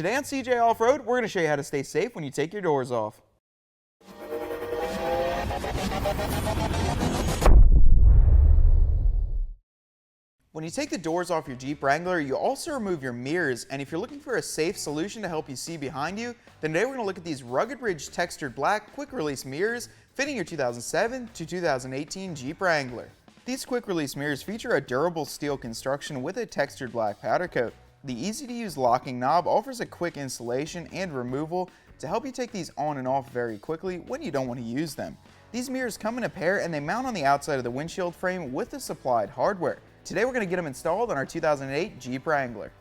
Today on CJ Off-Road, we're going to show you how to stay safe when you take your doors off. When you take the doors off your Jeep Wrangler, you also remove your mirrors, and if you're looking for a safe solution to help you see behind you, then today we're going to look at these rugged ridge textured black quick release mirrors fitting your 2007 to 2018 Jeep Wrangler. These quick release mirrors feature a durable steel construction with a textured black powder coat. The easy to use locking knob offers a quick installation and removal to help you take these on and off very quickly when you don't want to use them. These mirrors come in a pair and they mount on the outside of the windshield frame with the supplied hardware. Today we're going to get them installed on our 2008 Jeep Wrangler.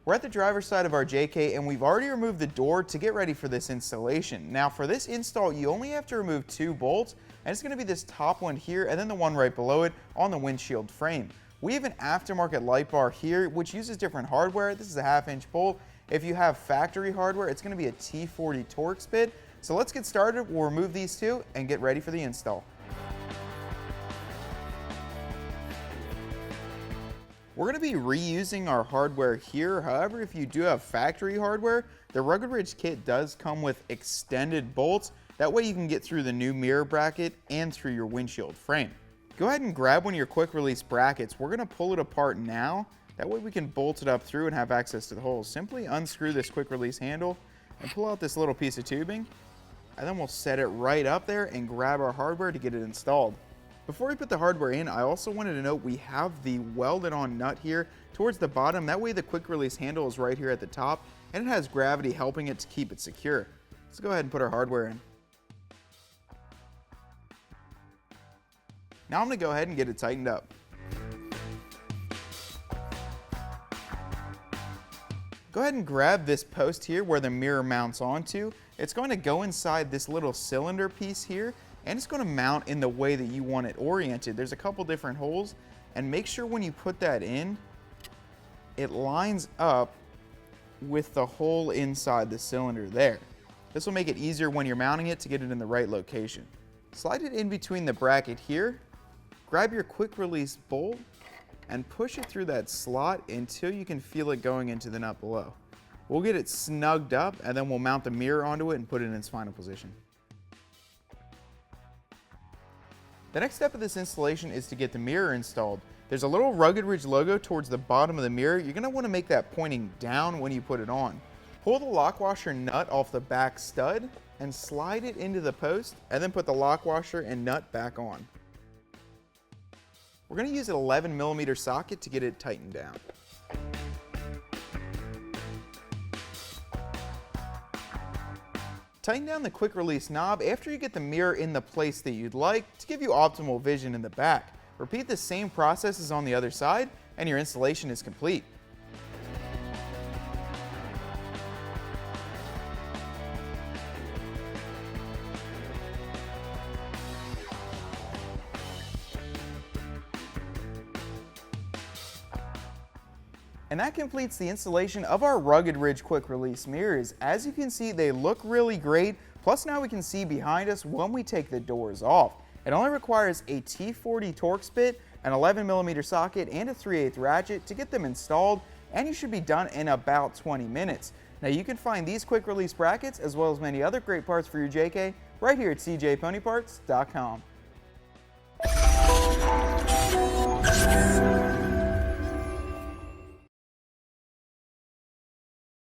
We're at the driver's side of our JK and we've already removed the door to get ready for this installation. Now for this install you only have to remove 2 bolts, and it's going to be this top one here and then the one right below it on the windshield frame. We have an aftermarket light bar here which uses different hardware. This is a 1/2 inch bolt. If you have factory hardware, it's going to be a T40 Torx bit. So let's get started. We'll remove these two and get ready for the install. We're going to be reusing our hardware here. However, if you do have factory hardware, the Rugged Ridge kit does come with extended bolts. That way you can get through the new mirror bracket and through your windshield frame. Go ahead and grab one of your quick release brackets. We're going to pull it apart now. That way we can bolt it up through and have access to the holes. Simply unscrew this quick release handle and pull out this little piece of tubing, and then we'll set it right up there and grab our hardware to get it installed. Before we put the hardware in, I also wanted to note we have the welded on nut here towards the bottom. That way the quick release handle is right here at the top and it has gravity helping it to keep it secure. Let's go ahead and put our hardware in. Now I'm going to go ahead and get it tightened up. Go ahead and grab this post here where the mirror mounts onto. It's going to go inside this little cylinder piece here, and it's going to mount in the way that you want it oriented. There's a couple different holes, and make sure when you put that in, it lines up with the hole inside the cylinder there. This will make it easier when you're mounting it to get it in the right location. Slide it in between the bracket here, grab your quick release bolt, and push it through that slot until you can feel it going into the nut below. We'll get it snugged up and then we'll mount the mirror onto it and put it in its final position. The next step of this installation is to get the mirror installed. There's a little Rugged Ridge logo towards the bottom of the mirror. You're going to want to make that pointing down when you put it on. Pull the lock washer nut off the back stud and slide it into the post, and then put the lock washer and nut back on. We're going to use an 11mm socket to get it tightened down. Tighten down the quick release knob after you get the mirror in the place that you'd like to give you optimal vision in the back. Repeat the same process as on the other side and your installation is complete. And that completes the installation of our Rugged Ridge quick release mirrors. As you can see, they look really great. Plus now we can see behind us when we take the doors off. It only requires a T40 Torx bit, an 11mm socket, and a 3/8 ratchet to get them installed, and you should be done in about 20 minutes. Now you can find these quick release brackets as well as many other great parts for your JK right here at cjponyparts.com.